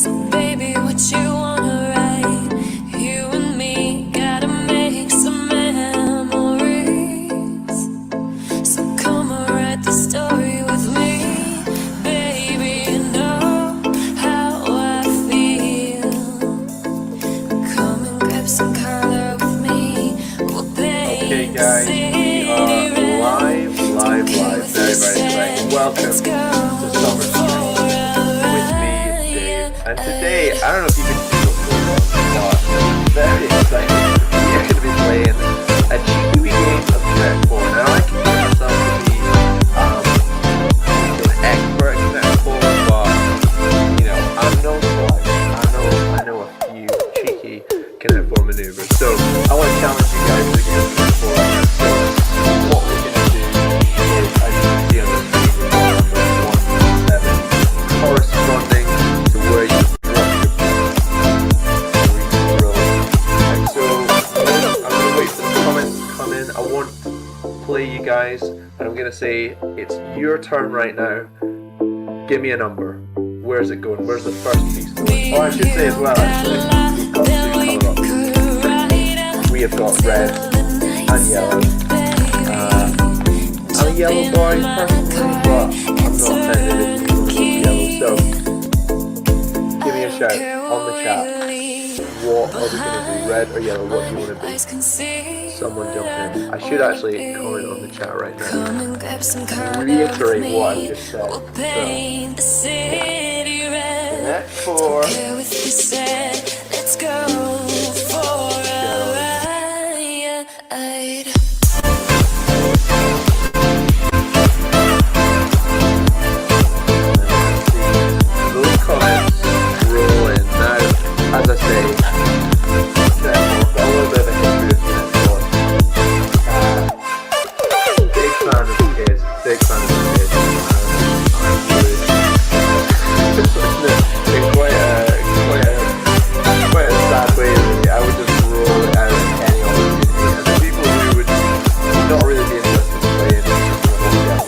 So baby, what you wanna write? You and me gotta make some memories. So come and write the story with me, baby. You know how I feel. Come and grab some color with me. We'll paint Okay guys, we are live, very exciting. Welcome to Summer Stream with me, Dave. And today, I don't know if you can see what's going on, but very exciting. We are going to be playing a cheeky game of Connect 4. Now I consider myself to be an expert at Connect 4, but I'm no slouch. I know a few cheeky Connect 4 maneuvers. So I want to challenge you guys to game of Connect 4 right now. So what we're going to do is, as you can see on the screen, we've got number 1 to 7 corresponding to where you drop your roll. And so I'm going to wait for the comments to come in. I won't play you guys, and I'm going to say it's your turn right now. Give me a number. Where's it going? Where's the first piece going? Or I should say as well, actually, we have got red and yellow. I'm a yellow boy personally, but I'm not offended if you want to go yellow. So give me a shout on the chat. What are we going to do? Red or yellow? What do you want to be? Someone jump in. I should actually comment on the chat right now and reiterate what I just said. So, Connect 4. Let's go for a ride. Those comments roll in. Now, as I say, Connect 4, got a little bit of a history of Connect 4. Big fan of the kids. Big fan of the kids. In quite a sad way, really. I would just roll it out any opportunity. And the people who would not really be interested in playing, Connect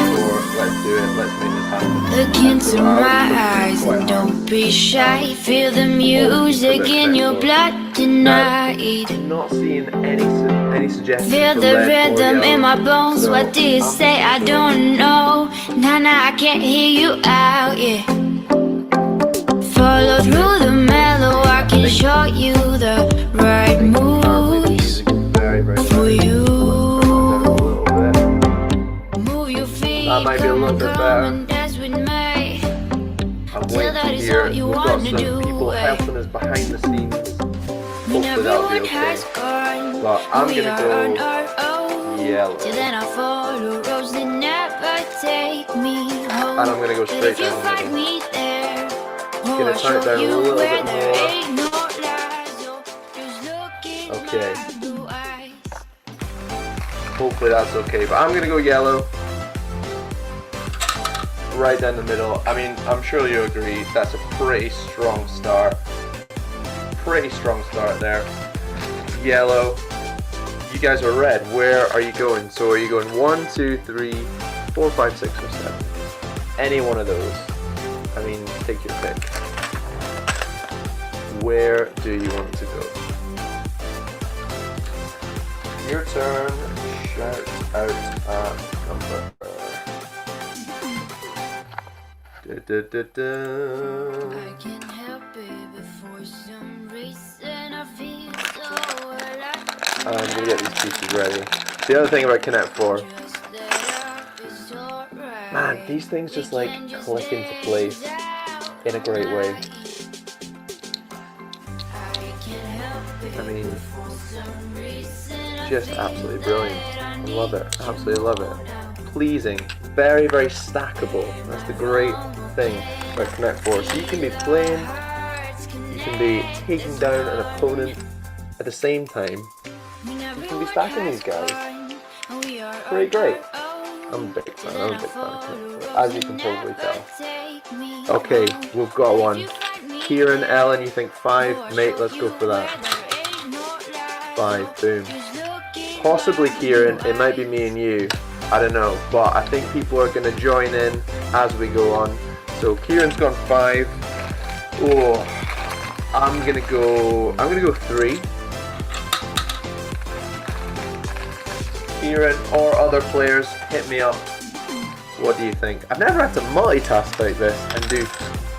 4, let's do it, let's make this happen. Look into my eyes and don't be shy. Feel the music in your blood tonight. Not seeing any suggestions. Feel for the red or rhythm in my yellow. bones. So, What do you say? I don't know. Nah, I can't hear you out, yeah. Follow through the mellow. I can show you the right moves very, very for you. a little bit. Move your feet. That might be a little bit come better. and dance with me. I'm Till waiting that to is hear. all you We've got wanna some do, people eh? helping us behind the scenes. When Hopefully that'll be everyone okay. has gone, But I'm we gonna are go on our own. yellow. Till then I follow roads that never take me home. And I'm gonna go But straight if you down the find middle. me there, Gonna I'll turn it show down a you little where bit there more. ain't no lies. Oh, just look in Okay. my blue eyes. Hopefully that's okay. But I'm gonna go yellow. Right down the middle. I mean, I'm sure you agree that's a pretty strong start. Pretty strong start there. Yellow. You guys are red. Where are you going? So are you going 1, 2, 3, 4, 5, 6, or 7? Any one of those. I mean, take your pick. Where do you want to go? Your turn. Shout out a number. I can't help it, but for some reason I feel so alive. I'm gonna get these pieces ready. The other thing about Connect 4, man, these things just like click into place in a great way. I mean, just absolutely brilliant. I love it, absolutely love it. Pleasing, very, very stackable. That's the great thing about Connect 4. So you can be playing, you can be taking down an opponent at the same time. You can be stacking these guys. Pretty great. I'm a big fan of Connect 4, as you can probably tell. Okay, we've got one. Kieran, Ellen, you think 5? Mate, let's go for that. 5, boom. Possibly Kieran, it might be me and you. I don't know, but I think people are going to join in as we go on. So Kieran's gone 5. Oh, I'm gonna go 3. Kieran or other players, hit me up. What do you think? I've never had to multitask like this and do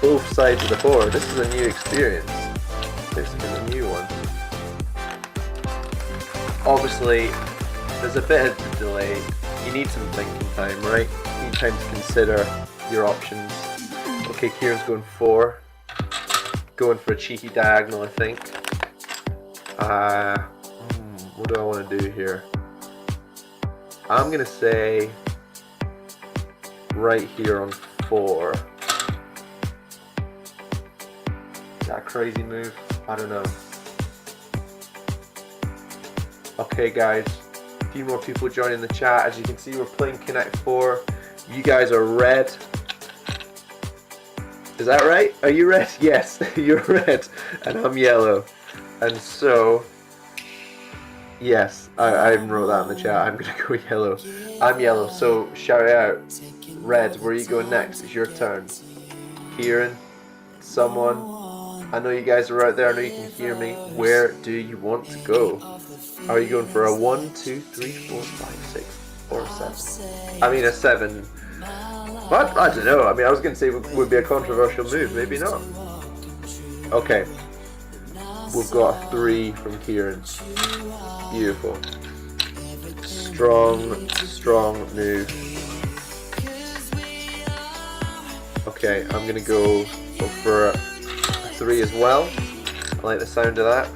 both sides of the board. This is a new experience. This is a new one. Obviously, there's a bit of delay. You need some thinking time, right? You need time to consider your options. Okay, Kieran's going 4. Going for a cheeky diagonal, I think. What do I want to do here? I'm gonna say right here on 4. Is that a crazy move? I don't know. Okay guys, a few more people joining the chat. As you can see, we're playing Connect 4. You guys are red. Is that right? Are you red? Yes, you're red. And I'm yellow. And so, yes, I even wrote that in the chat. I'm gonna go yellow. I'm yellow, so shout it out. Red, where are you going next? It's your turn. Kieran, someone. I know you guys are out there. I know you can hear me. Where do you want to go? Are you going for a 1, 2, 3, 4, 5, 6, or a 7? I mean a 7. But I don't know. I mean, I was going to say it would be a controversial move. Maybe not. Okay. We've got a 3 from Kieran. Beautiful. Strong move. Okay, I'm going to go for a 3 as well. I like the sound of that.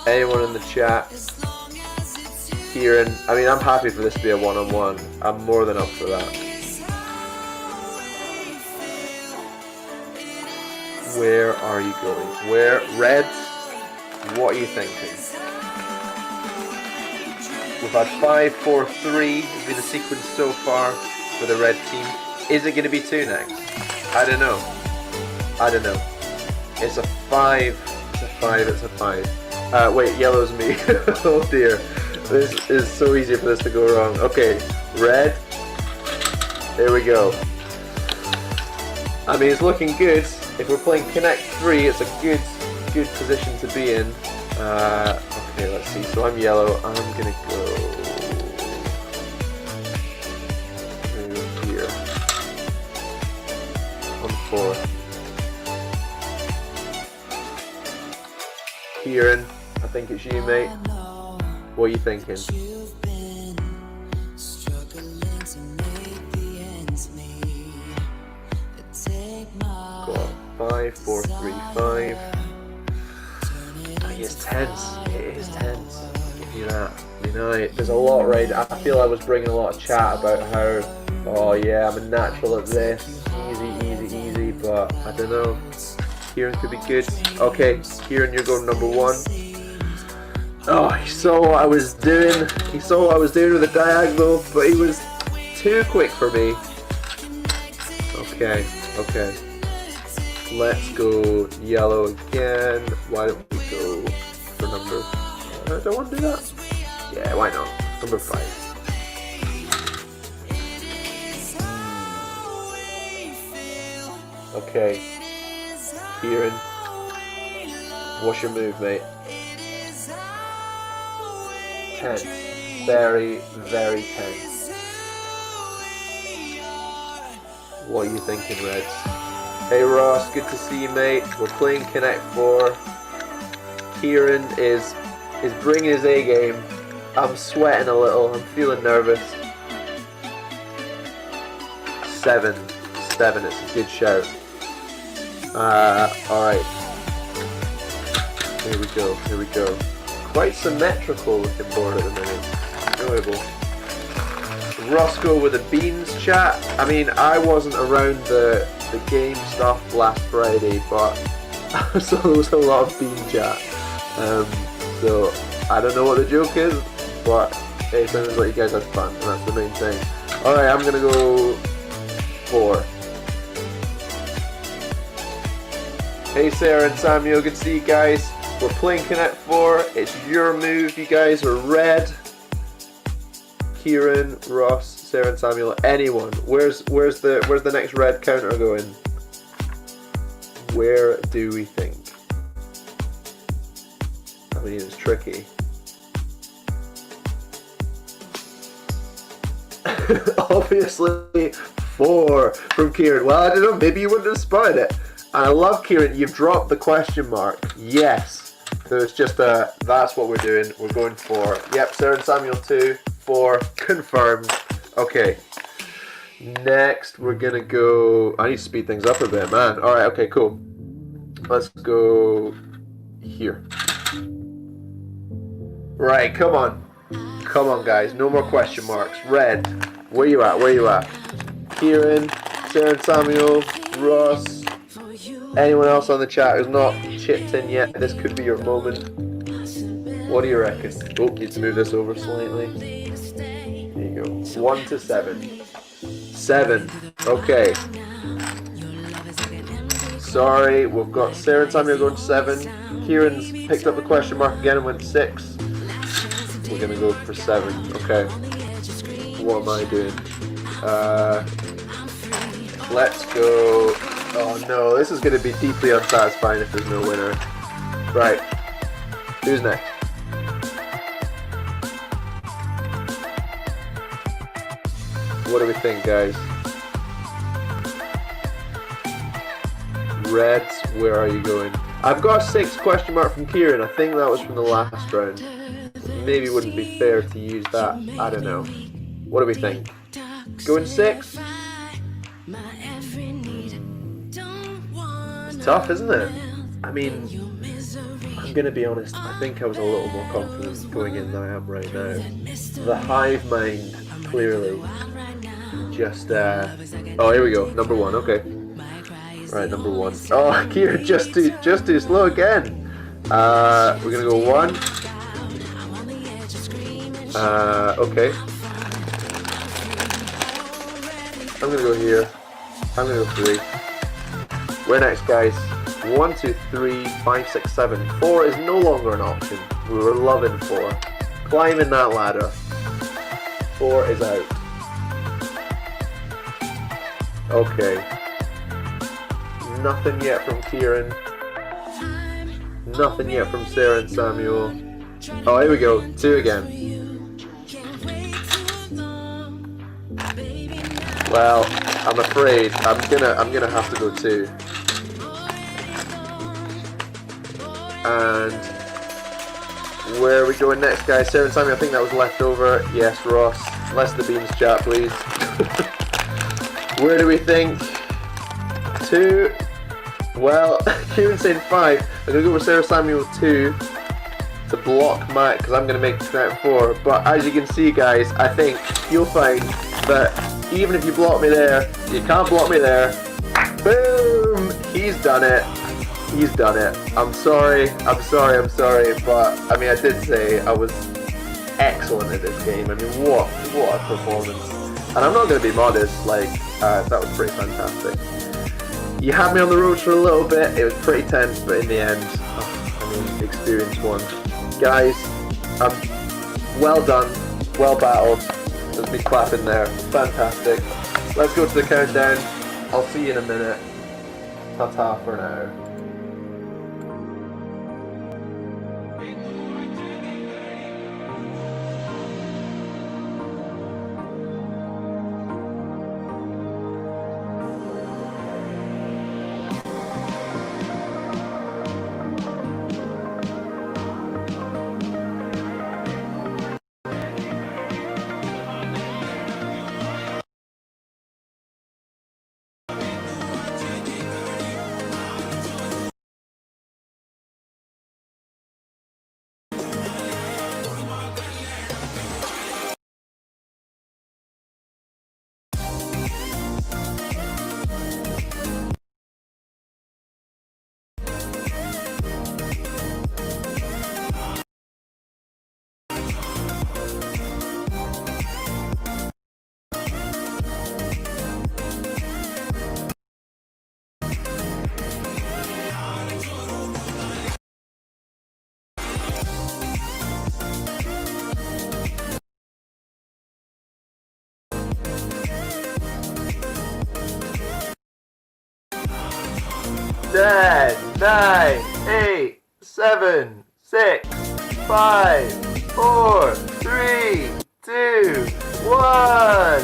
Anyone in the chat? Kieran, I mean, I'm happy for this to be a one-on-one. I'm more than up for that. Where are you going? Where? Reds? What are you thinking? We've had 5, 4, 3. It's been a sequence so far for the red team. Is it going to be 2 next? I don't know. It's a 5. It's a 5. It's a 5. Wait, yellow's me. Oh dear. This is so easy for this to go wrong. Okay, red. There we go. I mean, it's looking good. If we're playing Connect 3, it's a good position to be in. Okay, let's see. So I'm yellow. I'm gonna go here on 4. Kieran, I think it's you, mate. What are you thinking? Go on. 5, 4, 3, 5. It's tense. It is tense. I'll give you that. You know, there's a lot, right? I feel I was bringing a lot of chat about how, oh yeah, I'm a natural at this. Easy, but I don't know. Kieran could be good. Okay, Kieran, you're going number 1. Oh, he saw what I was doing. He saw what I was doing with the diagonal, but he was too quick for me. Okay. Let's go yellow again. Why don't we go for number... do I want to do that? Yeah, why not? Number 5. Okay. Kieran, what's your move, mate? Tense. Very tense. What are you thinking, Reds? Hey Ross, good to see you, mate. We're playing Connect 4. Kieran is bringing his A game. I'm sweating a little. I'm feeling nervous. 7. It's a good shout. Alright. Here we go. Quite symmetrical looking board at the minute. Enjoyable. Roscoe with the beans chat. I mean, I wasn't around the game stuff last Friday, but so there was a lot of bean chat. So I don't know what the joke is, but it sounds like you guys had fun, and that's the main thing. Alright, I'm gonna go 4. Hey Sarah and Samuel, good to see you guys. We're playing Connect 4. It's your move. You guys are red. Kieran, Ross, Sarah and Samuel. Anyone? Where's the next red counter going? Where do we think? I mean, it's tricky. Obviously 4 from Kieran. Well, I don't know, maybe you wouldn't have spotted it. And I love, Kieran, you've dropped the question mark. Yes. So it's just that's what we're doing. We're going for, yep, Sarah and Samuel 2, 4, confirmed. Okay. Next, we're gonna go, I need to speed things up a bit, man. Alright, okay, cool. Let's go here. Right, come on. Come on, guys. No more question marks. Red, where you at? Where you at? Kieran, Sarah and Samuel, Ross. Anyone else on the chat who's not chipped in yet? This could be your moment. What do you reckon? Oh, need to move this over slightly. There you go. 1 to 7. 7. Okay. Sorry, we've got Sarah and Samuel going 7. Kieran's picked up the question mark again and went 6. We're gonna go for 7. Okay. What am I doing? Let's go. Oh no, this is gonna be deeply unsatisfying if there's no winner. Right. Who's next? What do we think, guys? Reds, where are you going? I've got a 6 question mark from Kieran. I think that was from the last round. Maybe it wouldn't be fair to use that. I don't know. What do we think? Going 6? It's tough, isn't it? I mean, I'm gonna be honest. I think I was a little more confident going in than I am right now. The hive mind, clearly. Just oh, here we go. Number 1. Okay. Right, number 1. Oh, Kieran, just too slow again. We're gonna go 1. Okay. I'm gonna go here. I'm gonna go 3. We're next, guys. 1, 2, 3, 5, 6, 7. 4 is no longer an option. We were loving 4. Climbing that ladder. 4 is out. Okay. Nothing yet from Kieran. Nothing yet from Sarah and Samuel. Oh, here we go. 2 again. Well, I'm afraid I'm gonna have to go 2. And where are we going next, guys? Sarah and Samuel, I think that was left over. Yes, Ross. Less the beans chat, please. Where do we think? 2. Well, Kieran saying 5. I'm gonna go with Sarah Samuel 2 to block Matt because I'm gonna make it count 4. But as you can see, guys, I think you'll find that even if you block me there, you can't block me there. Boom! He's done it. He's done it. I'm sorry, but I mean, I did say I was excellent at this game. I mean, what a performance. And I'm not going to be modest, like, that was pretty fantastic. You had me on the ropes for a little bit, it was pretty tense, but in the end, I mean, experience won. Guys, well done, well battled. There's me clapping there, fantastic. Let's go to the countdown. I'll see you in a minute. Ta-ta for now. 10, 9, 8, 7, 6, 5, 4, 3, 2, 1.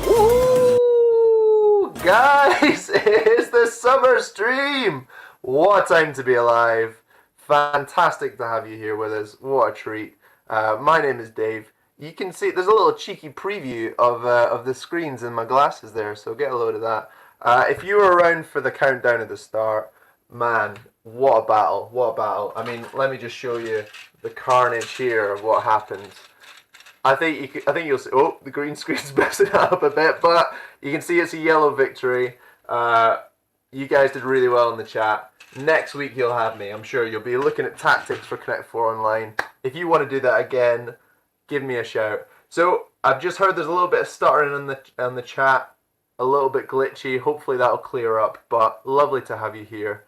Woo! Guys, it's the summer stream. What a time to be alive. Fantastic to have you here with us. What a treat. My name is Dave. You can see there's a little cheeky preview of the screens in my glasses there, so get a load of that. If you were around for the countdown at the start, man, what a battle, what a battle. I mean, let me just show you the carnage here of what happened. I think you'll see, oh, the green screen's messing up a bit, but you can see it's a yellow victory. You guys did really well in the chat. Next week you'll have me. I'm sure you'll be looking at tactics for Connect 4 Online. If you want to do that again, give me a shout. So I've just heard there's a little bit of stuttering in the chat, a little bit glitchy. Hopefully that'll clear up, but lovely to have you here.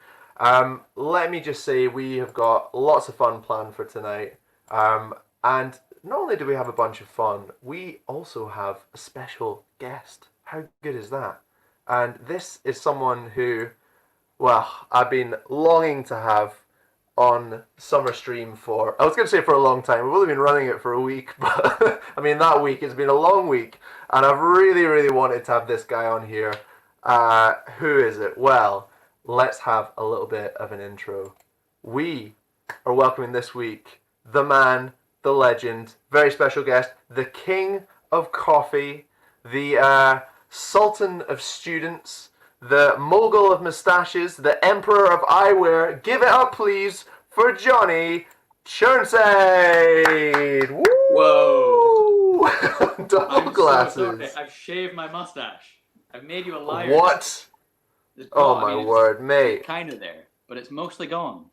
Let me just say we have got lots of fun planned for tonight. And not only do we have a bunch of fun, we also have a special guest. How good is that? And this is someone who, well, I've been longing to have on Summer Stream for, I was going to say for a long time. We've only been running it for a week, but I mean, that week has been a long week, and I've really, really wanted to have this guy on here. Who is it? Well, let's have a little bit of an intro. We are welcoming this week the man, the legend, very special guest, the king of coffee, the sultan of students, the mogul of moustaches, the emperor of eyewear. Give it up, please, for Johnny Churnside. Woo! Whoa! Double glasses. So I've shaved my mustache. I've made you a liar. What? Oh my word, mate. It's kind of there, but it's mostly gone.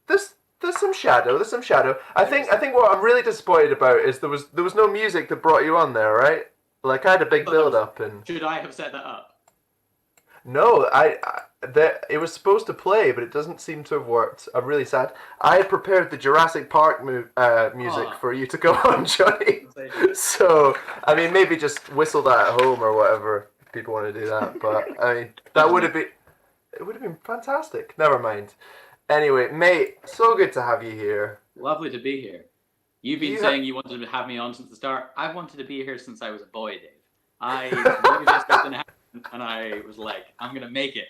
There's some shadow. There's some shadow. I think what I'm really disappointed about is there was no music that brought you on there, right? Like I had a big build up and. Should I have set that up? No, it was supposed to play, but it doesn't seem to have worked. I'm really sad. I had prepared the Jurassic Park music for you to go on, Johnny. So, I mean, maybe just whistle that at home or whatever if people want to do that. But I mean, it would have been fantastic. Never mind. Anyway, mate, so good to have you here. Lovely to be here. You've been saying you wanted to have me on since the start. I've wanted to be here since I was a boy, Dave. I knew this was going to happen. And I was like, I'm going to make it.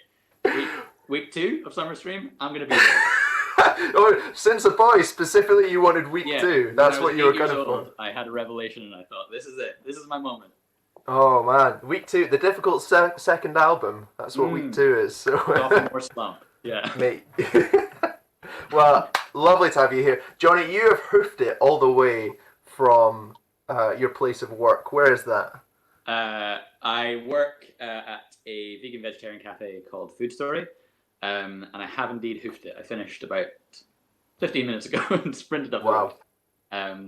Week 2 of Summer Stream, I'm going to be there. Oh, since a boy, specifically you wanted week 2. That's what you were going for. I had a revelation and I thought, this is it. This is my moment. Oh, man. Week 2, the difficult second album. That's what week 2 is. So. Sophomore slump. Yeah. Mate. Well, lovely to have you here. Johnny, you have hoofed it all the way from your place of work. Where is that? I work at a vegan vegetarian cafe called Food Story, and I have indeed hoofed it. I finished about 15 minutes ago and sprinted up. Wow.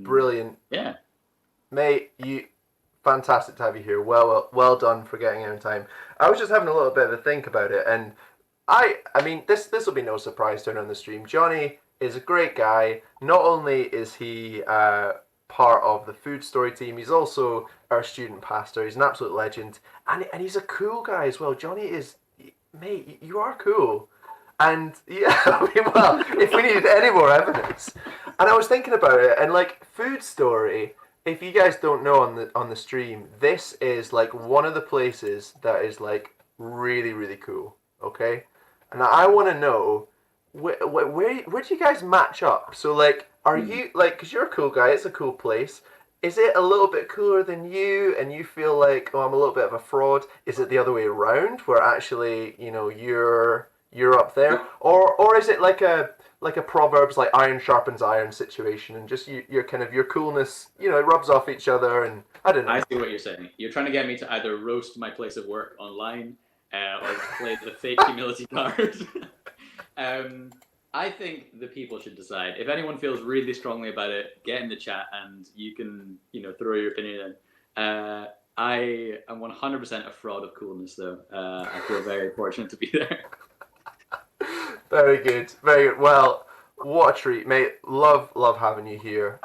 Brilliant. Yeah. Mate, fantastic to have you here. Well done for getting here in time. I was just having a little bit of a think about it, and I mean, this will be no surprise to anyone on the stream. Johnny is a great guy. Not only is he part of the Food Story team, he's also our student pastor. He's an absolute legend, and he's a cool guy as well. Johnny is, mate, you are cool. And yeah, I mean, well, if we needed any more evidence. And I was thinking about it, and like Food Story, if you guys don't know on the stream, this is like one of the places that is like really, really cool. Okay, and I want to know where do you guys match up? So like, are you like, because you're a cool guy, it's a cool place. Is it a little bit cooler than you, and you feel like, oh, I'm a little bit of a fraud? Is it the other way around, where actually, you know, you're up there, or is it like a Proverbs, like iron sharpens iron situation, and just your kind of your coolness, you know, it rubs off each other, and I don't know. I see what you're saying. You're trying to get me to either roast my place of work online, or play the fake humility card. I think the people should decide. If anyone feels really strongly about it, get in the chat and you can, you know, throw your opinion in. I am 100% a fraud of coolness, though. I feel very fortunate to be there. Very good. Very good. Well, what a treat, mate. Love having you here.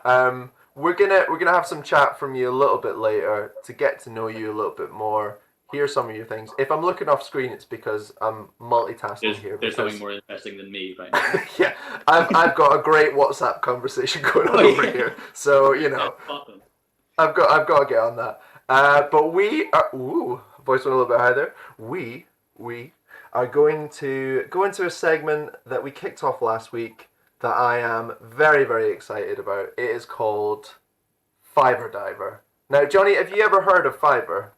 We're gonna have some chat from you a little bit later to get to know you a little bit more. hear some of your things. If I'm looking off screen, it's because I'm multitasking here. There's because, something more interesting than me right now. yeah, I've got a great WhatsApp conversation going on over here. So, you know, Awesome. I've got to get on that. But we are, voice went a little bit higher there. We are going to go into a segment that we kicked off last week that I am very, very excited about. It is called Fiverr Diver. Now, Johnny, have you ever heard of Fiverr?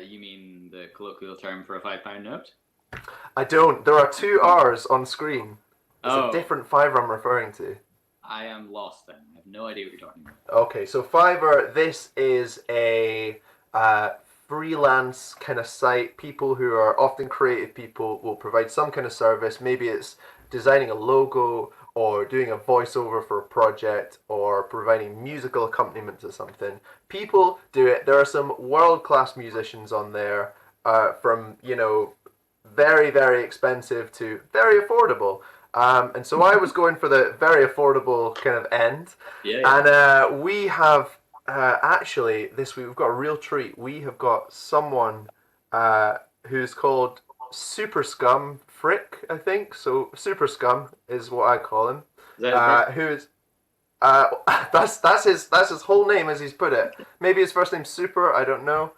You mean the colloquial term for a £5 note? I don't. There are 2 R's on screen. It's Oh. a different Fiverr I'm referring to. I am lost then. I have no idea what you're talking about. Okay, so Fiverr, this is a freelance kind of site. People who are often creative people will provide some kind of service. Maybe it's designing a logo or doing a voiceover for a project or providing musical accompaniment to something. People do it. There are some world-class musicians on there, from, you know, very, very expensive to very affordable. And so I was going for the very affordable kind of end. Yeah. And we have actually this week we've got a real treat. We have got someone who's called Super Scum Frick, I think. So Super Scum is what I call him. Is that his Who is that's his whole name as he's put it. Maybe his first name's Super, I don't know.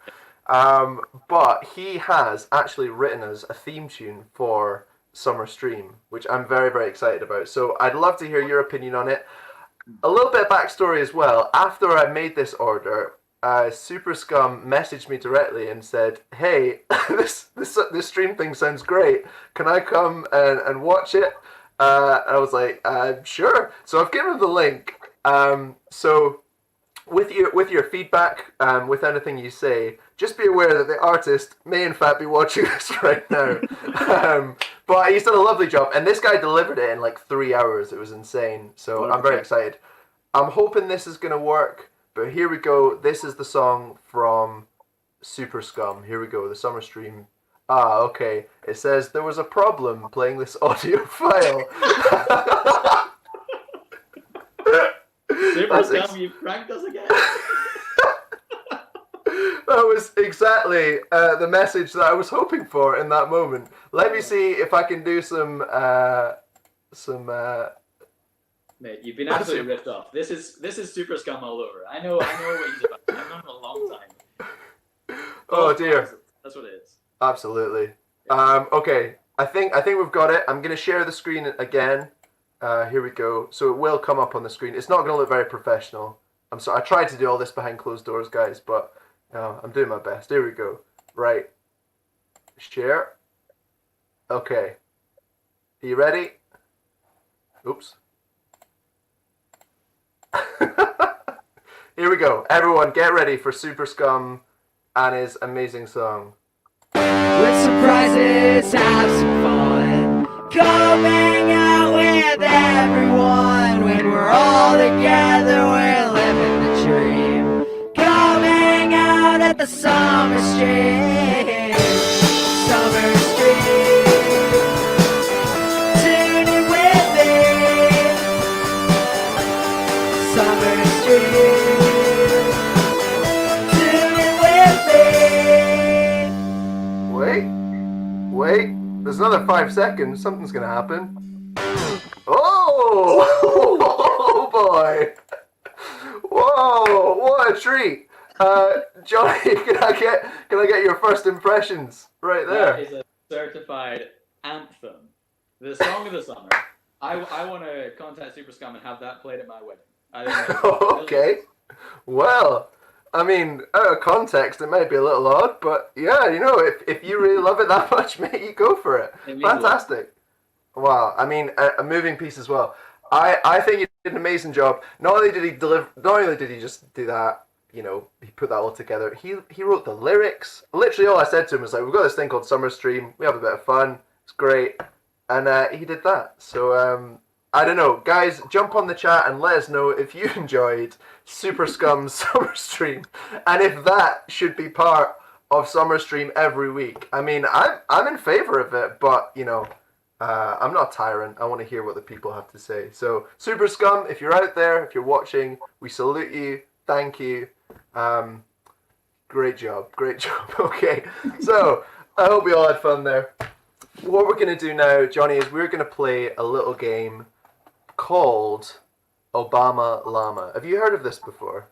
But he has actually written us a theme tune for Summer Stream, which I'm very, very excited about. So I'd love to hear your opinion on it. A little bit of backstory as well. After I made this order, Super Scum messaged me directly and said, "Hey, this stream thing sounds great. Can I come and watch it?" I was like, "Sure." So I've given him the link. So with your feedback, with anything you say, just be aware that the artist may in fact be watching this right now. But he's done a lovely job, and this guy delivered it in like 3 hours. It was insane. So I'm very excited. I'm hoping this is gonna work. But here we go. This is the song from Super Scum. Here we go. The Summer Stream. Ah, okay. It says there was a problem playing this audio file. Super Scum, you pranked us again. That was exactly the message that I was hoping for in that moment. Let me see if I can do some. Mate, you've been absolutely ripped off. This is Super Scum all over. I know what he's about. I've known him a long time. Oh dear. That's what it is. Absolutely. Okay. I think we've got it. I'm gonna share the screen again. Here we go. So it will come up on the screen. It's not gonna look very professional. I'm sorry. I tried to do all this behind closed doors, guys, but I'm doing my best. Here we go. Right. Share. Okay. Are you ready? Oops. Here we go. Everyone, get ready for Super Scum and his amazing song. With surprises, have some fun. Come hang out with everyone. When we're all together, we're living the dream. Come hang out at the Summer Stream. Summer Stream. Tune in with me. Summer Stream. Tune in with me. Wait. There's another 5 seconds. Something's gonna happen. Oh! Oh boy! Whoa! What a treat! Johnny, can I get your first impressions right there? That is a certified anthem. The song of the summer. I want to contact Super Scum and have that played at my wedding. I think that's Okay. Well, I mean, out of context, it might be a little odd, but yeah, you know, if you really love it that much, mate, you go for it. It means a lot. Fantastic. Wow. I mean, a moving piece as well. I think he did an amazing job. Not only did he just do that, you know, he put that all together. He wrote the lyrics. Literally, all I said to him was like, "We've got this thing called Summer Stream. We have a bit of fun. It's great," and he did that. So I don't know, guys. Jump on the chat and let us know if you enjoyed Super Scum's Summer Stream, and if that should be part of Summer Stream every week. I mean, I'm in favor of it, but you know. I'm not a tyrant. I want to hear what the people have to say. So, Super Scum, if you're out there, if you're watching, we salute you. Thank you. Great job. Okay, so I hope we all had fun there. What we're going to do now, Johnny, is we're going to play a little game called Obama Llama. Have you heard of this before?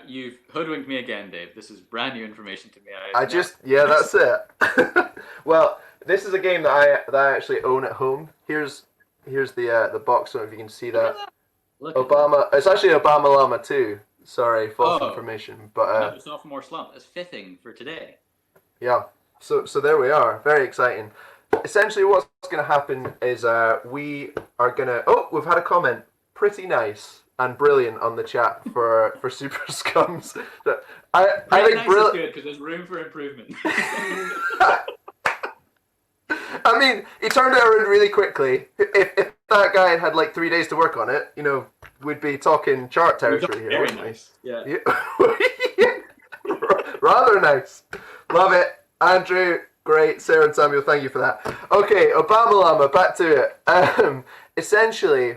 You've hoodwinked me again, Dave. This is brand new information to me. Yeah, that's it. Well, this is a game that I actually own at home. Here's the box. I don't know if you can see that. Look at Obama. It's actually Obama Llama 2. Sorry, false information. But sophomore slump. It's fitting for today. yeah. So there we are. Very exciting. Essentially, what's going to happen is we are going to. Oh, we've had a comment. Pretty nice and brilliant on the chat for Super Scums. I think nice brilliant. is good because there's room for improvement. I mean, he turned it around really quickly. If that guy had like 3 days to work on it, we'd be talking chart territory here, Very wouldn't we? nice. Yeah. Rather nice. Love it. Andrew, great. Sarah and Samuel, thank you for that. Okay, Obama Llama, back to it. Essentially,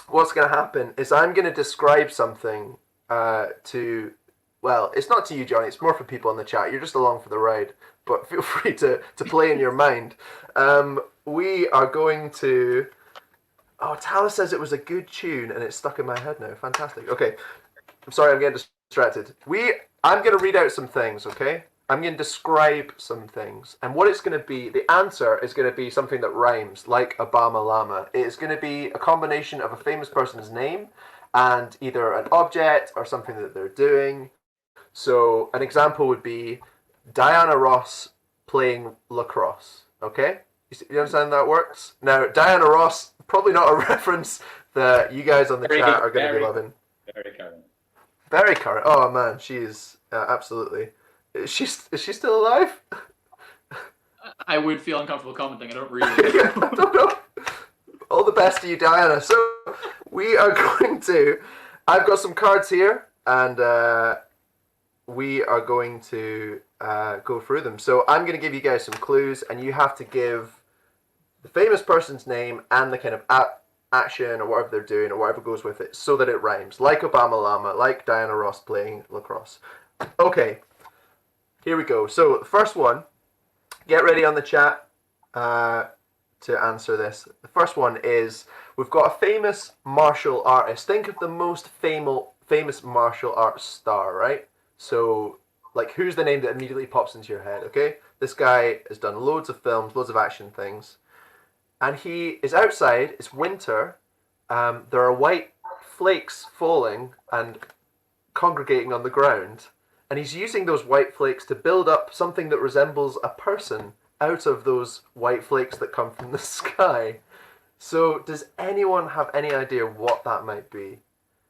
what's going to happen is I'm going to describe something well, it's not to you, Johnny, it's more for people in the chat. You're just along for the ride, but feel free to play in your mind. We are going to... Oh, Tala says it was a good tune and it's stuck in my head now. Fantastic. Okay, I'm sorry, I'm getting distracted. I'm going to read out some things, okay? I'm going to describe some things. And what it's going to be, the answer is going to be something that rhymes, like Obama Llama. It's going to be a combination of a famous person's name and either an object or something that they're doing. So an example would be Diana Ross playing lacrosse, okay? You understand how that works? Now, Diana Ross, probably not a reference that you guys on the chat are going to be loving. Very current. Very current. Oh man, she is absolutely. Is she still alive? I would feel uncomfortable commenting. I don't really. I don't know. All the best to you, Diana. So we are going to. I've got some cards here, and we are going to go through them. So I'm going to give you guys some clues, and you have to give the famous person's name and the kind of action or whatever they're doing or whatever goes with it, so that it rhymes. Like Obama Llama, like Diana Ross playing lacrosse. Okay. Here we go. So the first one, get ready on the chat to answer this. The first one is, we've got a famous martial artist. Think of the most famous martial arts star, right? So, like, who's the name that immediately pops into your head, okay? This guy has done loads of films, loads of action things. And he is outside, it's winter, there are white flakes falling and congregating on the ground. And he's using those white flakes to build up something that resembles a person out of those white flakes that come from the sky. So does anyone have any idea what that might be?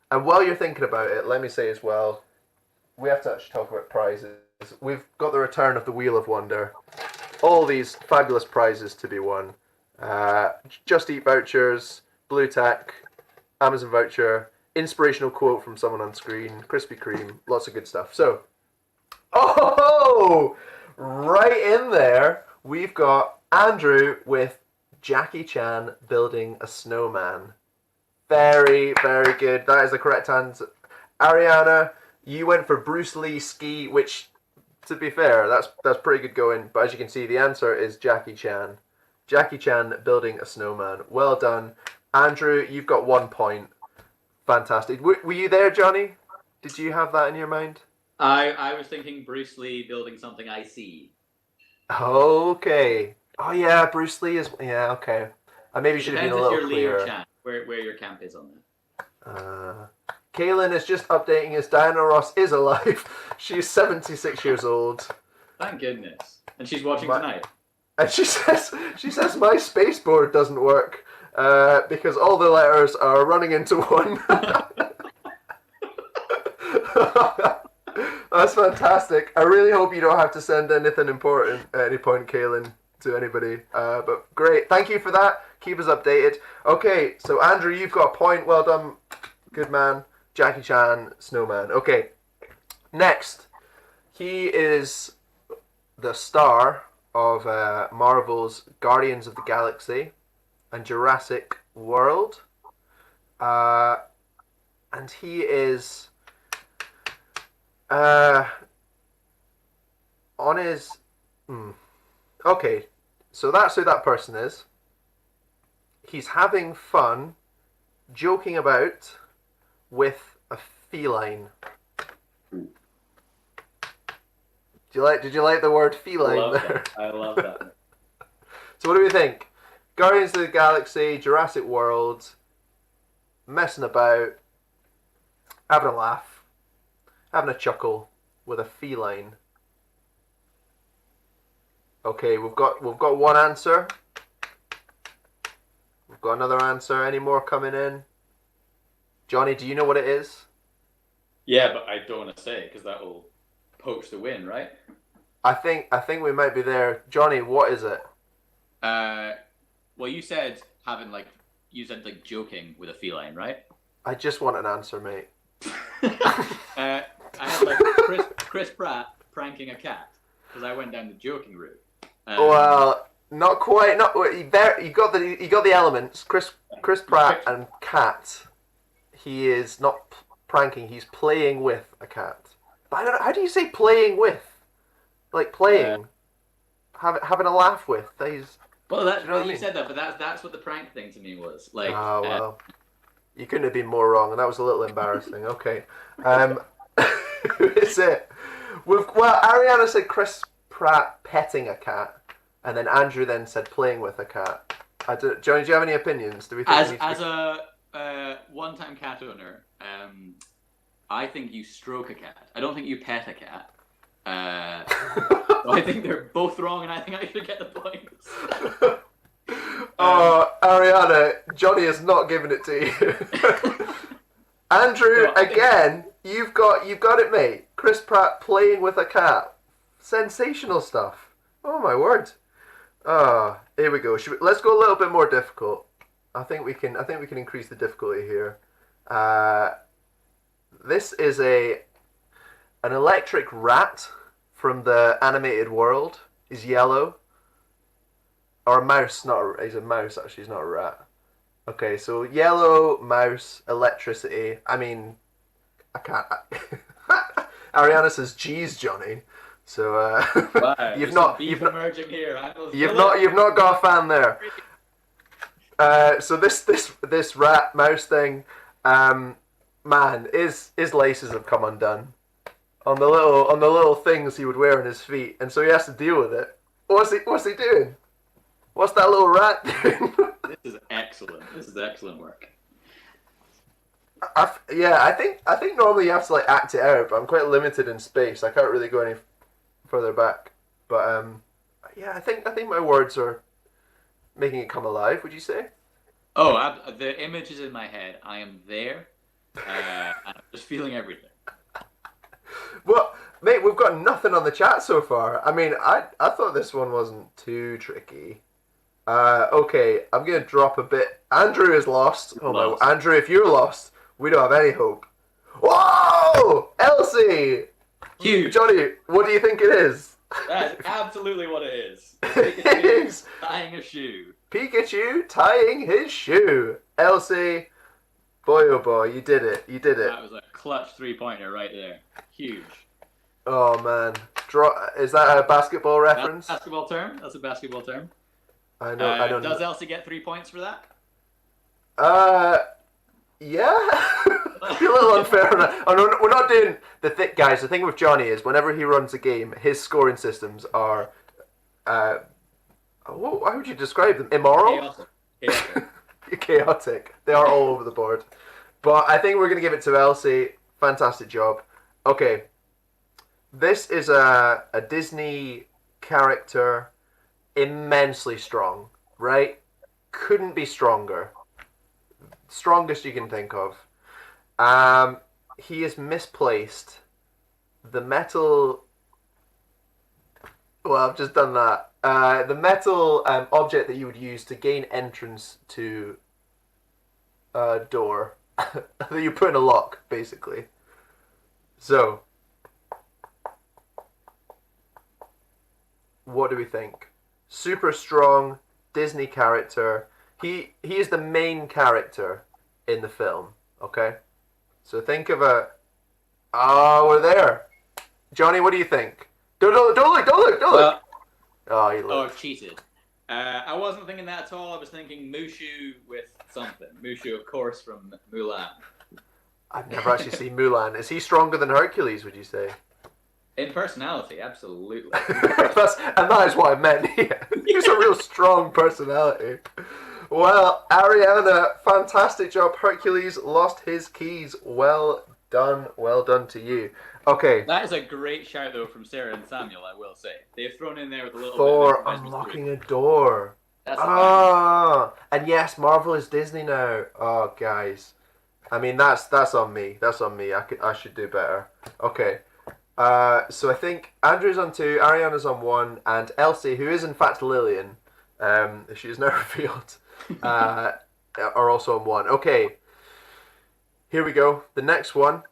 And while you're thinking about it, let me say as well, we have to actually talk about prizes. We've got the return of the Wheel of Wonder. All these fabulous prizes to be won. Just Eat vouchers, Blue Tack, Amazon voucher, inspirational quote from someone on screen, Krispy Kreme, lots of good stuff. So, right in there, we've got Andrew with Jackie Chan building a snowman. Very, very good. That is the correct answer. Ariana, you went for Bruce Lee ski, which, to be fair, that's pretty good going. But as you can see, the answer is Jackie Chan. Jackie Chan building a snowman. Well done. Andrew, you've got 1 point. Fantastic. Were you there, Johnny? Did you have that in your mind? I was thinking Bruce Lee building something I see. Okay. Oh yeah, Bruce Lee is. Yeah, okay. I maybe should have been a little Depends if you're clearer. Lee or Chan, where your camp is on that. Kaylin is just updating us. Diana Ross is alive. She's 76 years old. Thank goodness. And she's watching tonight. And she says my space-board doesn't work because all the letters are running into one. That's fantastic. I really hope you don't have to send anything important at any point, Kaylin, to anybody. But great. Thank you for that. Keep us updated. Okay, so Andrew, you've got a point. Well done. Good man. Jackie Chan, Snowman. Okay. Next. He is the star of Marvel's Guardians of the Galaxy and Jurassic World. And he is Uh, on his. Okay, so that's who that person is. He's having fun, joking about with a feline. Did you like the word feline Love there? that. I love that. So what do we think? Guardians of the Galaxy, Jurassic World, messing about, having a laugh, having a chuckle with a feline. Okay, we've got one answer. We've got another answer. Any more coming in? Johnny, do you know what it is? Yeah, but I don't want to say it because that will poach the win, right? I think we might be there. Johnny, what is it? Well, you said joking with a feline, right? I just want an answer, mate. I had like Chris Pratt pranking a cat because I went down the joking route. Well, not quite. Not you got the elements. Chris Pratt and cat. He is not pranking. He's playing with a cat. But I don't know. How do you say playing with? Like playing, having a laugh with. He's. Well, you know what I mean? said that, but that's what the prank thing to me was. Like, Oh well, you couldn't have been more wrong, and that was a little embarrassing. Okay, who is it? Ariana said Chris Pratt petting a cat, and then Andrew then said playing with a cat. Johnny, do you have any opinions? Do we think as a one-time cat owner, I think you stroke a cat. I don't think you pet a cat. So I think they're both wrong, and I think I should get the points. Oh, Ariana, Johnny has not given it to you. Andrew, No, again, you've got it, mate. Chris Pratt playing with a cat, sensational stuff. Oh my word. Here we go. Let's go a little bit more difficult. I think we can increase the difficulty here. This is an electric rat from the animated world. He's yellow. Or a mouse, he's a mouse actually, he's not a rat. Okay, so yellow, mouse, electricity. I mean, I can't. Ariana says, "Geez, Johnny." So Wow, you've not emerging here. you've not got a fan there. So this rat mouse thing, man, his laces have come undone on the little things he would wear on his feet, and so he has to deal with it. What's he doing? What's that little rat doing? This is excellent. This is excellent work. I think normally you have to like act it out, but I'm quite limited in space. I can't really go any further back. But yeah, I think my words are making it come alive. Would you say? Oh, the image is in my head. I am there, and I'm just feeling everything. Well, mate, we've got nothing on the chat so far. I mean, I thought this one wasn't too tricky. Okay, I'm gonna drop a bit. Andrew is lost. Oh Lost. my, Andrew, if you're lost, we don't have any hope. Whoa, Elsie! Huge. Johnny, what do you think it is? That's absolutely what it is. It is Tying a shoe. Pikachu tying his shoe. Elsie, boy oh boy, you did it. You did it. That was a clutch three-pointer right there. Huge. Oh man, is that a basketball reference? That's a basketball term. That's a basketball term. I know. I don't Does know. Elsie get 3 points for that? Yeah. I feel a little unfair. Oh, no, we're not doing the thick guys. The thing with Johnny is whenever he runs a game, his scoring systems are, how would you describe them? Immoral? Chaotic. Chaotic. They are all over the board. But I think we're going to give it to Elsie. Fantastic job. Okay. This is a Disney character, immensely strong, right? Couldn't be stronger. Strongest you can think of. He is misplaced. The metal... Well, I've just done that. The metal object that you would use to gain entrance to a door that you put in a lock, basically. So, what do we think? Super strong Disney character. He is the main character in the film. Okay, so think of a. Oh, we're there. Johnny, what do you think? Don't look! Don't Well, look! Oh, you oh, look. I've cheated. I wasn't thinking that at all. I was thinking Mushu with something. Mushu, of course, from Mulan. I've never actually seen Mulan. Is he stronger than Hercules, would you say? In personality, absolutely. And that is what I meant. Yeah. He's a real strong personality. Well, Ariana, fantastic job. Hercules lost his keys. Well done to you. Okay. That is a great shout, though, from Sarah and Samuel, I will say. They've thrown in there with a little For bit of unlocking a door. That's a Ah, and yes, Marvel is Disney now. Oh, guys. I mean, that's on me. That's on me. I should do better. Okay. So I think Andrew's on 2, Ariana's on 1, and Elsie, who is in fact Lillian, she is now revealed, are also on 1. Okay, here we go. The next one,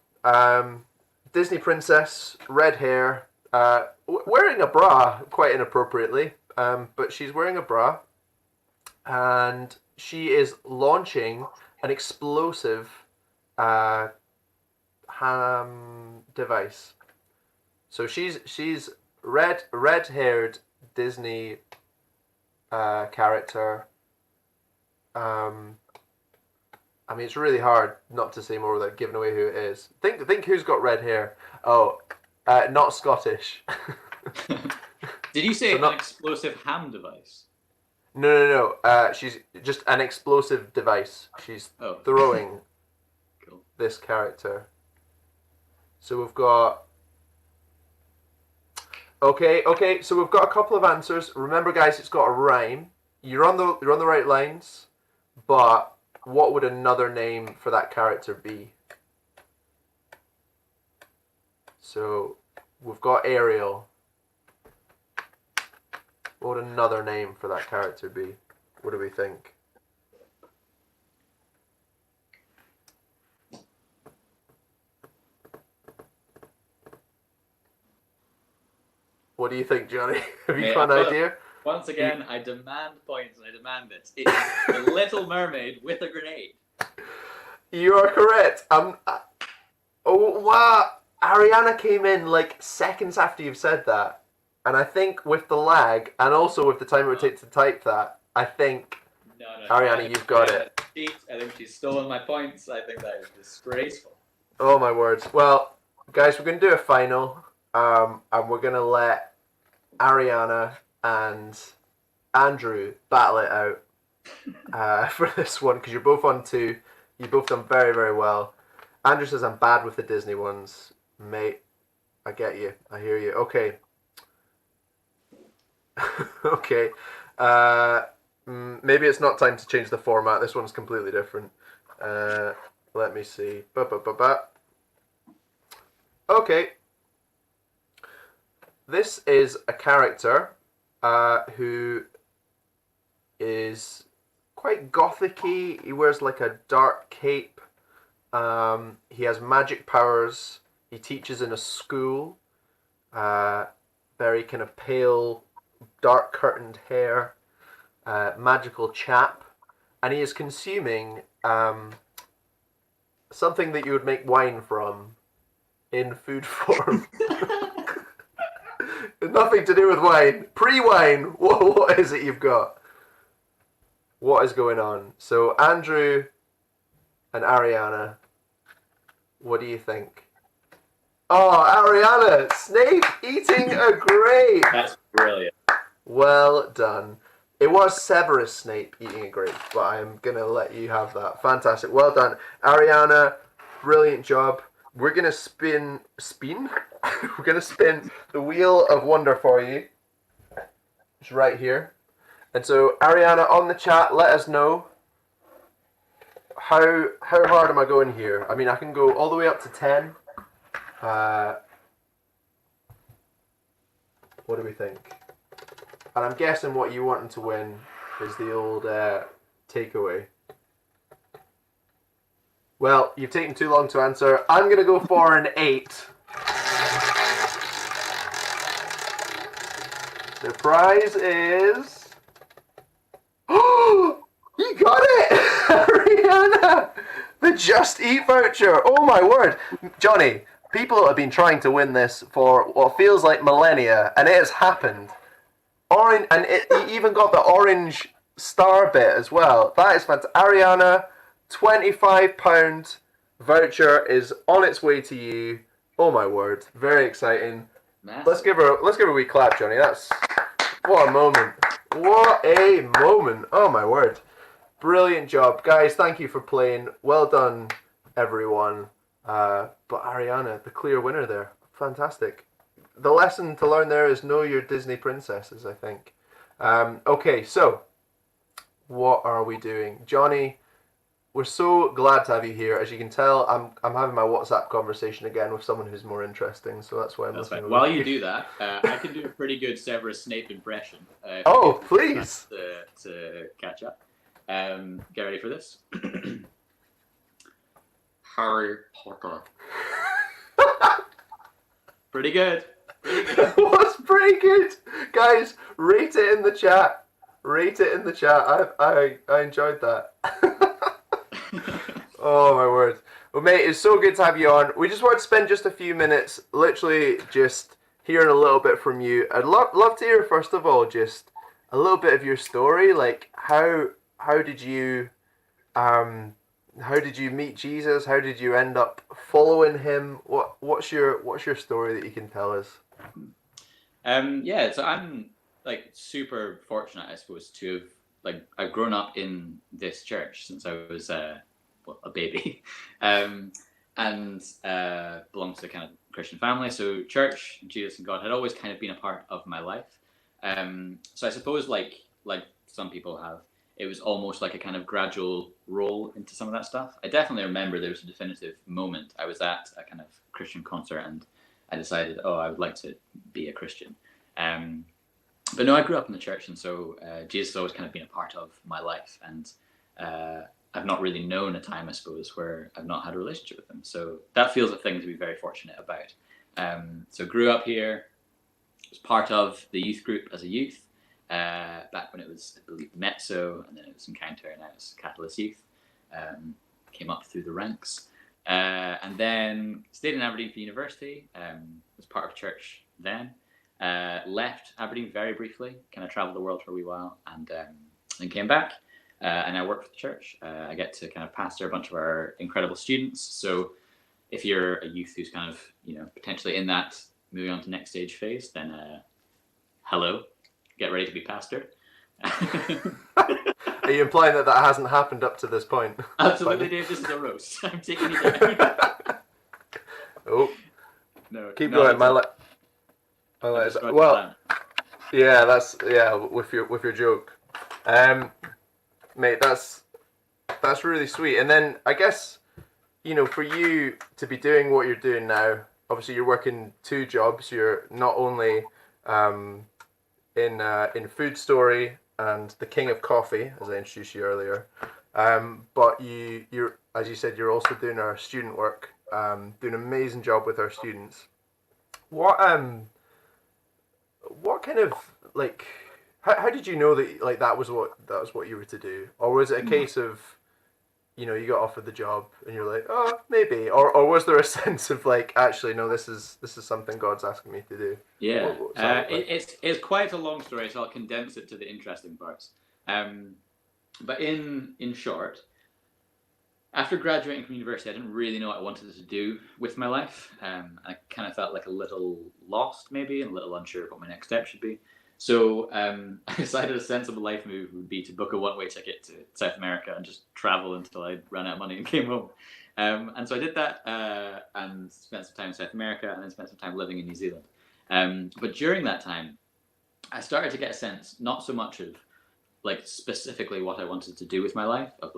Disney princess, red hair, wearing a bra quite inappropriately, but she's wearing a bra, and she is launching an explosive device. So she's red-haired Disney character. I mean, it's really hard not to say more without giving away who it is. Think who's got red hair. Oh, not Scottish. Did you say So not- an explosive ham device? No. She's just an explosive device. She's Oh. throwing Cool. this character. So we've got. Okay. So we've got a couple of answers. Remember, guys, it's got a rhyme. You're on the right lines, but what would another name for that character be? So we've got Ariel. What would another name for that character be? What do we think? What do you think, Johnny? Have you Yeah, got an well- idea? Once again, I demand points and I demand it. It is the Little Mermaid with a grenade. You are correct. Oh wow! Ariana came in like seconds after you've said that, and I think with the lag and also with the time it would take to type that, I think No. Ariana, you've got it. I think she's stolen my points. I think that is disgraceful. Oh my words. Well, guys, we're gonna do a final, and we're gonna let Ariana and Andrew battle it out for this one because you're both on 2. You've both done very, very well. Andrew says I'm bad with the Disney ones, mate. I get you. I hear you. Okay. Okay. Maybe it's not time to change the format. This one's completely different. Let me see. Okay. This is a character who is quite gothic-y. He wears like a dark cape. He has magic powers. He teaches in a school. Very kind of pale, dark curtained hair. Magical chap. And he is consuming something that you would make wine from in food form. Nothing to do with wine. Pre-wine. What is it you've got? What is going on? So Andrew and Ariana, what do you think? Oh, Ariana, Snape eating a grape. That's brilliant. Well done. It was Severus Snape eating a grape, but I'm gonna let you have that. Fantastic. Well done, Ariana. Brilliant job. We're gonna spin. We're gonna spin the wheel of wonder for you. It's right here. And so, Ariana, on the chat, let us know how hard am I going here? I mean, I can go all the way up to 10. What do we think? And I'm guessing what you wanting to win is the old takeaway. Well, you've taken too long to answer. I'm going to go for an 8. The prize is... Oh, you got it! Rihanna! The Just Eat voucher! Oh my word! Johnny, people have been trying to win this for what feels like millennia, and it has happened. Orange, and he even got the orange star bit as well. That is fantastic. Ariana, £25 voucher is on its way to you. Oh my word, very exciting. Massive. Let's give her a wee clap, Johnny. That's what a moment. What a moment. Oh my word. Brilliant job. Guys, thank you for playing. Well done, everyone. But Ariana, the clear winner there. Fantastic. The lesson to learn there is know your Disney princesses, I think. Okay, so what are we doing? Johnny, we're so glad to have you here. As you can tell, I'm having my WhatsApp conversation again with someone who's more interesting, so that's why I'm listening. While you do that, I can do a pretty good Severus Snape impression. Please. To catch up. Get ready for this. Harry Potter. Pretty good. What's pretty good? Guys, rate it in the chat. Rate it in the chat. I enjoyed that. Oh my word. Well, mate, it's so good to have you on. We just want to spend just a few minutes literally just hearing a little bit from you. I'd love to hear, first of all, just a little bit of your story. Like, how did you meet Jesus? How did you end up following him? What's your story that you can tell us? Yeah, so I'm like super fortunate, I suppose, to have I've grown up in this church since I was a baby, and belonged to a kind of Christian family. So church, Jesus, and God had always kind of been a part of my life. So I suppose like some people have, it was almost like a kind of gradual roll into some of that stuff. I definitely remember there was a definitive moment. I was at a kind of Christian concert and I decided, I would like to be a Christian. But no, I grew up in the church, and so Jesus has always kind of been a part of my life. And I've not really known a time, I suppose, where I've not had a relationship with him. So that feels a thing to be very fortunate about. So grew up here, was part of the youth group as a youth, back when it was, I believe, Mezzo, and then it was Encounter, and now it's Catalyst Youth. Came up through the ranks. And then stayed in Aberdeen for university, was part of church then. Left Aberdeen very briefly, kind of traveled the world for a wee while, and then came back. And I work for the church. I get to kind of pastor a bunch of our incredible students. So if you're a youth who's kind of, potentially in that moving on to next stage phase, then hello, get ready to be pastored. Are you implying that hasn't happened up to this point? Absolutely, Dave. This is a roast. I'm taking you down. Oh, no, keep going. Well, yeah, with your joke, mate. That's really sweet. And then I guess, for you to be doing what you're doing now, obviously you're working 2 jobs. You're not only in Food Story and the King of Coffee, as I introduced you earlier, but you're, as you said, you're also doing our student work, doing an amazing job with our students. What kind of how did you know that that was what you were to do, or was it a case of you got offered the job and you're like, oh, maybe, or was there a sense of actually no, this is something God's asking me to do? Yeah, it's quite a long story, so I'll condense it to the interesting parts. But in short, after graduating from university, I didn't really know what I wanted to do with my life. I kind of felt like a little lost, maybe, and a little unsure of what my next step should be. So I decided a sensible life move would be to book a one-way ticket to South America and just travel until I ran out of money and came home. And so I did that and spent some time in South America, and then spent some time living in New Zealand. But during that time, I started to get a sense, not so much of specifically what I wanted to do with my life, of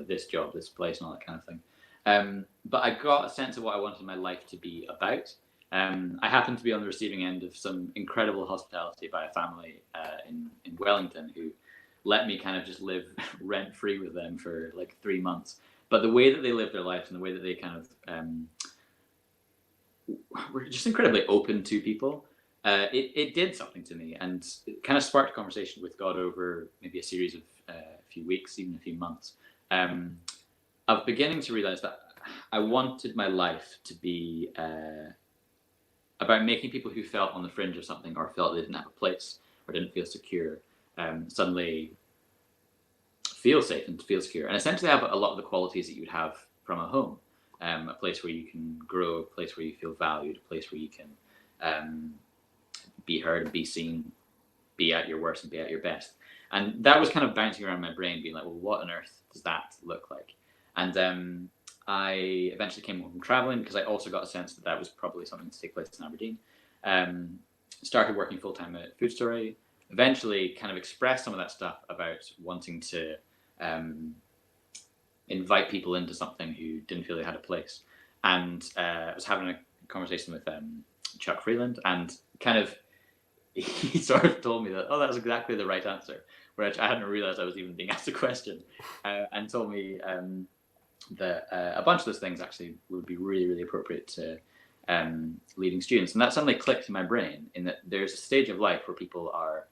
this job, this place, and all that kind of thing. But I got a sense of what I wanted my life to be about. I happened to be on the receiving end of some incredible hospitality by a family in Wellington who let me kind of just live rent-free with them for 3 months. But the way that they lived their lives and the way that they kind of were just incredibly open to people, it did something to me, and it kind of sparked a conversation with God over maybe a series of a few weeks, even a few months, of beginning to realize that I wanted my life to be about making people who felt on the fringe of something or felt they didn't have a place or didn't feel secure suddenly feel safe and feel secure, and essentially have a lot of the qualities that you would have from a home, a place where you can grow, a place where you feel valued, a place where you can be heard and be seen, be at your worst and be at your best. And that was kind of bouncing around my brain, being like, well, what on earth does that look like? And I eventually came home from traveling because I also got a sense that that was probably something to take place in Aberdeen. Started working full-time at Food Story, eventually kind of expressed some of that stuff about wanting to invite people into something who didn't feel they had a place. And I was having a conversation with Chuck Freeland, and kind of he sort of told me that, oh, that was exactly the right answer, which I hadn't realized I was even being asked a question, and told me that a bunch of those things actually would be really, really appropriate to leading students. And that suddenly clicked in my brain, in that there's a stage of life where people are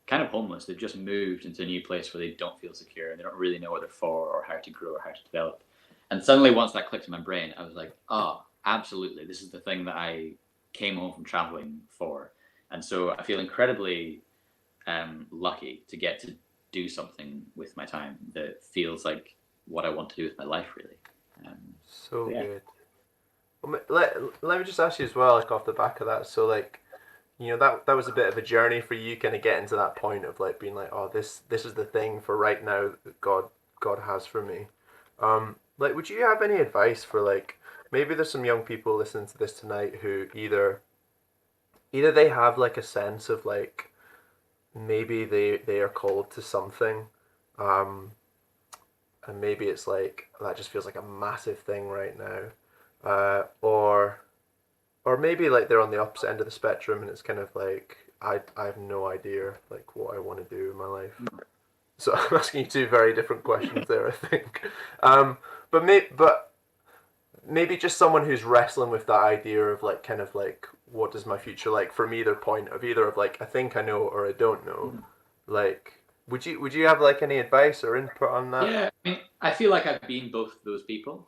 kind of homeless. They've just moved into a new place where they don't feel secure and they don't really know what they're for or how to grow or how to develop. And suddenly once that clicked in my brain, I was like, oh, absolutely. This is the thing that I came home from traveling for. And so I feel incredibly lucky to get to do something with my time that feels like what I want to do with my life, really. So yeah. good. Well, let me just ask you as well, like off the back of that. So like, you know, that was a bit of a journey for you, kind of getting to that point of like being like, oh, this is the thing for right now that God has for me. Like, would you have any advice for like, maybe there's some young people listening to this tonight who either they have like a sense of like, maybe they are called to something, and maybe it's like that just feels like a massive thing right now, or maybe like they're on the opposite end of the spectrum and it's kind of like I have no idea like what I want to do in my life. So I'm asking you two very different questions there, I think. But maybe just someone who's wrestling with that idea of like kind of like, what does my future like from either point of either of like I think I know or I don't know. Like, would you have like any advice or input on that? Yeah, I mean, I feel like I've been both of those people.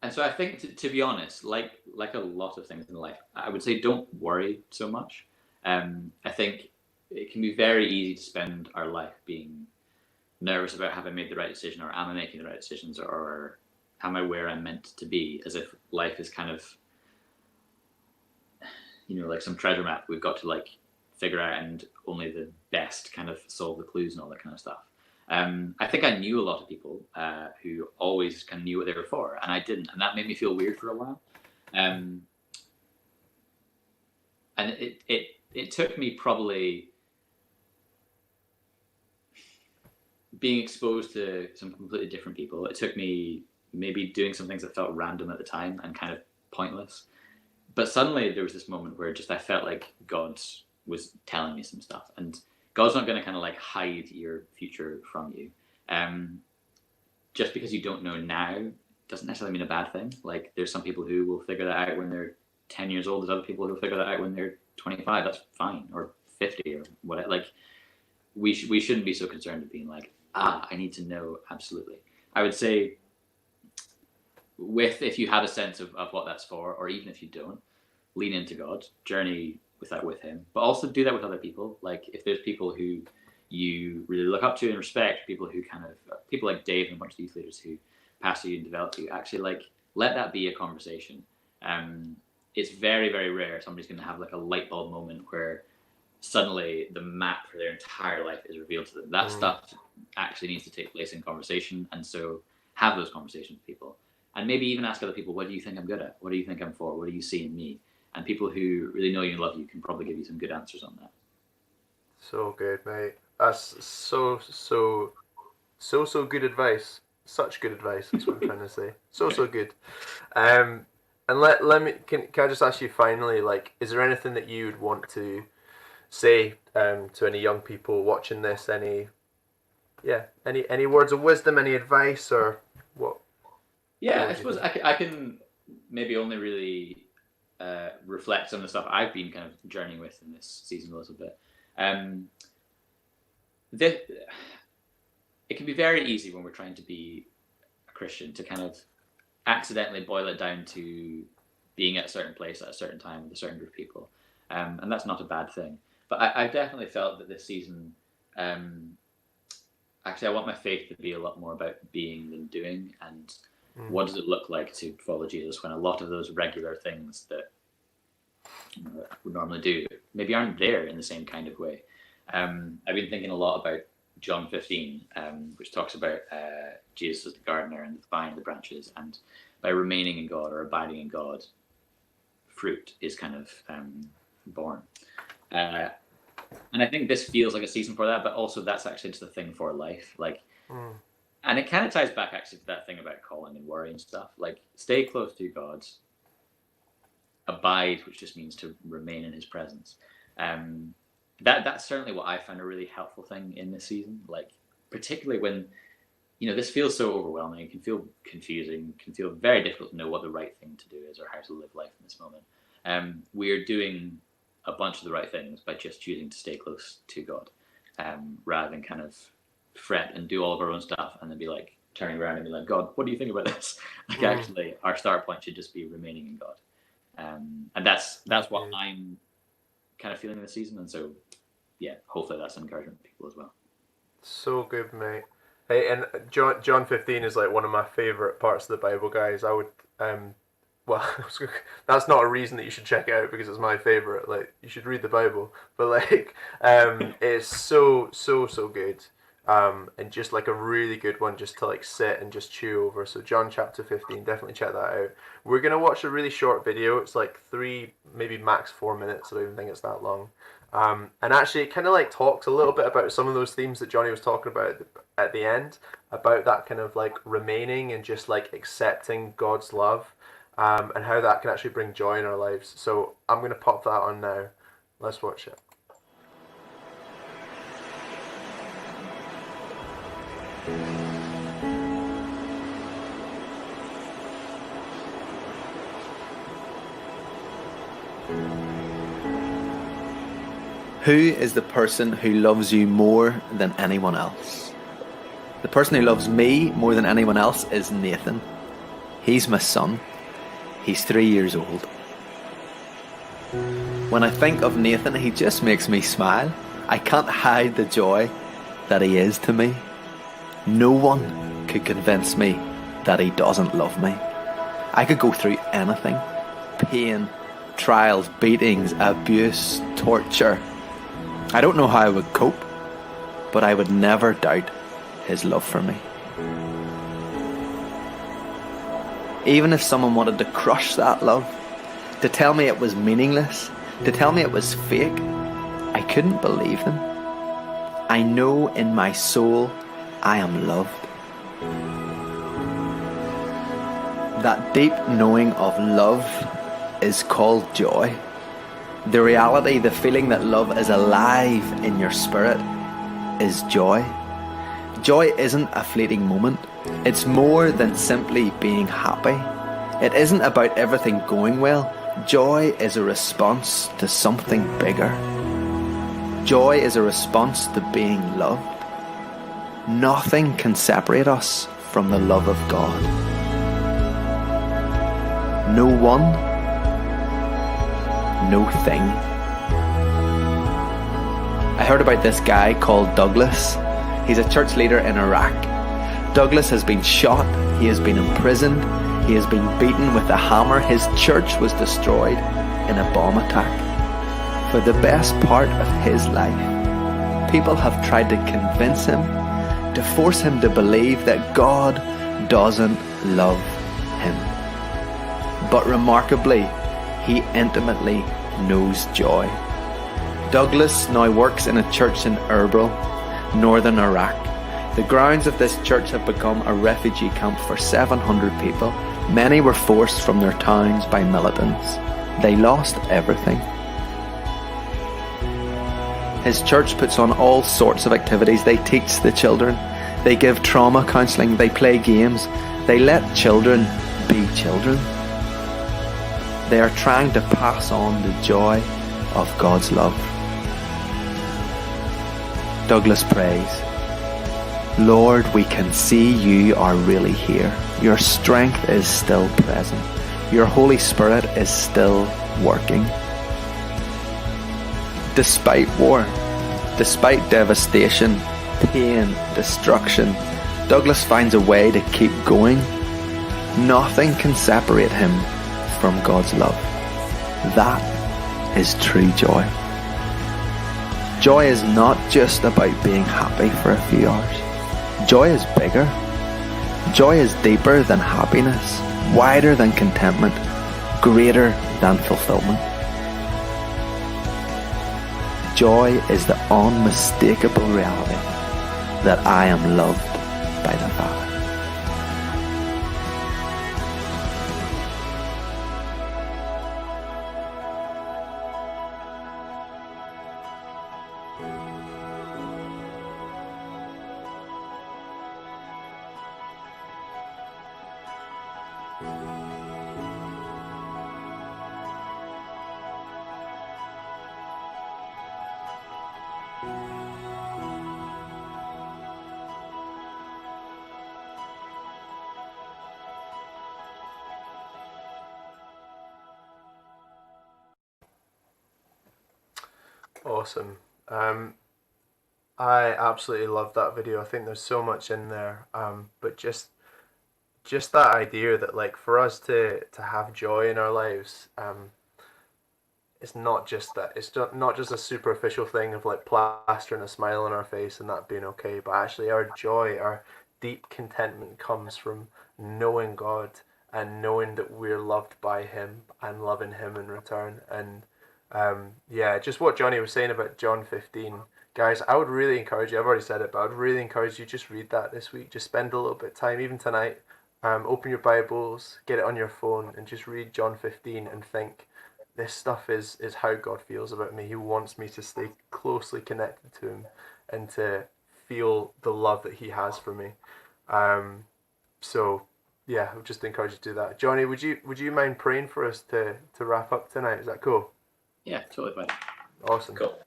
And so I think, to be honest, like a lot of things in life, I would say don't worry so much. I think it can be very easy to spend our life being nervous about have I made the right decision, or am I making the right decisions, or am I where I'm meant to be, as if life is kind of, you know, like some treasure map we've got to like figure out, and only the best kind of solve the clues and all that kind of stuff. I think I knew a lot of people who always kind of knew what they were for, and I didn't, and that made me feel weird for a while. And it took me probably being exposed to some completely different people. It took me maybe doing some things that felt random at the time and kind of pointless. But suddenly there was this moment where just I felt like God was telling me some stuff, and God's not going to kind of like hide your future from you. Just because you don't know now doesn't necessarily mean a bad thing. Like, there's some people who will figure that out when they're 10 years old. There's other people who will figure that out when they're 25. That's fine, or 50 or whatever. Like, we shouldn't be so concerned with being like, I need to know absolutely. I would say, if you have a sense of what that's for, or even if you don't, lean into God, journey with that with Him, but also do that with other people. Like, if there's people who you really look up to and respect, people like Dave and a bunch of youth leaders who pastor you and develop you, actually like let that be a conversation. It's very, very rare somebody's going to have like a light bulb moment where suddenly the map for their entire life is revealed to them. That stuff actually needs to take place in conversation, and so have those conversations with people, and maybe even ask other people, what do you think I'm good at? What do you think I'm for? What do you see in me? And people who really know you and love you can probably give you some good answers on that. So good, mate. That's so good advice. Such good advice. That's what I'm trying to say. So good. And let me can I just ask you finally, like, is there anything that you would want to say to any young people watching this? Any words of wisdom, any advice, or what? Yeah, I suppose I can maybe only really reflect some of the stuff I've been kind of journeying with in this season a little bit. It can be very easy when we're trying to be a Christian to kind of accidentally boil it down to being at a certain place at a certain time with a certain group of people. And that's not a bad thing. But I definitely felt that this season, actually, I want my faith to be a lot more about being than doing. And what does it look like to follow Jesus when a lot of those regular things that would normally do maybe aren't there in the same kind of way. I've been thinking a lot about John 15, which talks about Jesus as the gardener and the vine, the branches, and by remaining in God or abiding in God, fruit is kind of born. And I think this feels like a season for that, but also that's actually just the thing for life. Like, and it kind of ties back actually to that thing about calling and worry and stuff. Like, stay close to God, abide, which just means to remain in His presence. That's certainly what I found a really helpful thing in this season. Like, particularly when, this feels so overwhelming. It can feel confusing, can feel very difficult to know what the right thing to do is or how to live life in this moment. We're doing a bunch of the right things by just choosing to stay close to God, rather than kind of fret and do all of our own stuff and then be like turning around and be like, God, what do you think about this? Like, actually, our start point should just be remaining in God. And that's what I'm kind of feeling this season. And so, yeah, hopefully that's an encouragement to people as well. So good, mate. Hey, and John 15 is like one of my favorite parts of the Bible, guys. I would, well, that's not a reason that you should check it out because it's my favorite. Like, you should read the Bible, but like, it's so good. And just like a really good one just to like sit and just chew over. So John chapter 15, definitely check that out. We're going to watch a really short video. It's like 3, maybe max 4 minutes. I don't even think it's that long. And actually it kind of like talks a little bit about some of those themes that Johnny was talking about at the end, about that kind of like remaining and just like accepting God's love, and how that can actually bring joy in our lives. So I'm going to pop that on now. Let's watch it. Who is the person who loves you more than anyone else? The person who loves me more than anyone else is Nathan. He's my son. He's 3 years old. When I think of Nathan, he just makes me smile. I can't hide the joy that he is to me. No one could convince me that he doesn't love me. I could go through anything. Pain, trials, beatings, abuse, torture. I don't know how I would cope, but I would never doubt his love for me. Even if someone wanted to crush that love, to tell me it was meaningless, to tell me it was fake, I couldn't believe them. I know in my soul I am loved. That deep knowing of love is called joy. The reality, the feeling that love is alive in your spirit is joy. Joy isn't a fleeting moment. It's more than simply being happy. It isn't about everything going well. Joy is a response to something bigger. Joy is a response to being loved. Nothing can separate us from the love of God. No one, no thing. I heard about this guy called Douglas. He's a church leader in Iraq. Douglas has been shot, he has been imprisoned, he has been beaten with a hammer. His church was destroyed in a bomb attack. For the best part of his life, people have tried to convince him, to force him to believe that God doesn't love him. But remarkably, he intimately knows joy. Douglas now works in a church in Erbil, northern Iraq. The grounds of this church have become a refugee camp for 700 people. Many were forced from their towns by militants. They lost everything. His church puts on all sorts of activities. They teach the children. They give trauma counselling. They play games. They let children be children. They are trying to pass on the joy of God's love. Douglas prays, Lord, we can see you are really here. Your strength is still present. Your Holy Spirit is still working. Despite war, despite devastation, pain, destruction, Douglas finds a way to keep going. Nothing can separate him from God's love. That is true joy. Joy is not just about being happy for a few hours. Joy is bigger. Joy is deeper than happiness, wider than contentment, greater than fulfillment. Joy is the unmistakable reality that I am loved by the Father. Awesome. I absolutely love that video. I think there's so much in there. But just that idea that, like, for us to have joy in our lives, it's not just that. It's not just a superficial thing of like plastering a smile on our face and that being okay, but actually our joy, our deep contentment comes from knowing God and knowing that we're loved by Him and loving Him in return. And yeah, just what Johnny was saying about John 15. Guys, I would really encourage you, I've already said it, but I would really encourage you, just read that this week. Just spend a little bit of time, even tonight. Open your Bibles, get it on your phone, and just read John 15 and think, this stuff is how God feels about me. He wants me to stay closely connected to Him and to feel the love that He has for me. So yeah, I would just encourage you to do that. Johnny, would you mind praying for us to wrap up tonight? Is that cool? Yeah, totally fine. Awesome. Cool.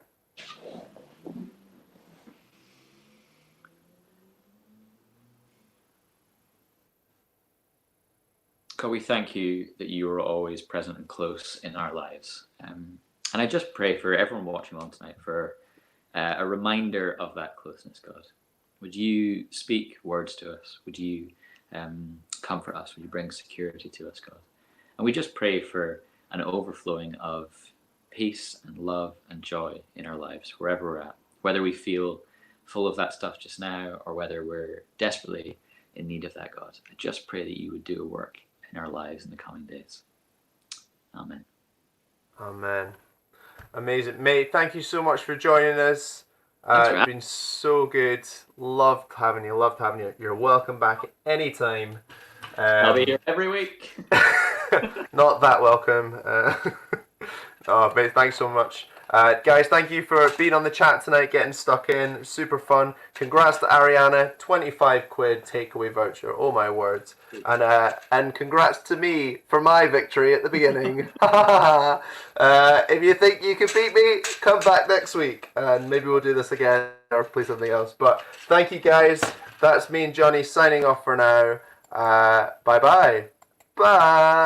God, we thank you that you are always present and close in our lives. And I just pray for everyone watching on tonight for a reminder of that closeness, God. Would you speak words to us? Would you comfort us? Would you bring security to us, God? And we just pray for an overflowing of peace and love and joy in our lives, wherever we're at, whether we feel full of that stuff just now or whether we're desperately in need of that, God. I just pray that you would do a work in our lives in the coming days. Amen. Amen. Amazing. Mate, thank you so much for joining us. It's been so good. Loved having you. You're welcome back at any time. I'll be here every week. Not that welcome. Oh, mate, thanks so much. Guys, thank you for being on the chat tonight, getting stuck in. Super fun. Congrats to Ariana, 25 quid takeaway voucher. Oh my words. And congrats to me for my victory at the beginning. If you think you can beat me, come back next week and maybe we'll do this again or play something else. But thank you guys. That's me and Johnny signing off for now. Bye-bye. Bye.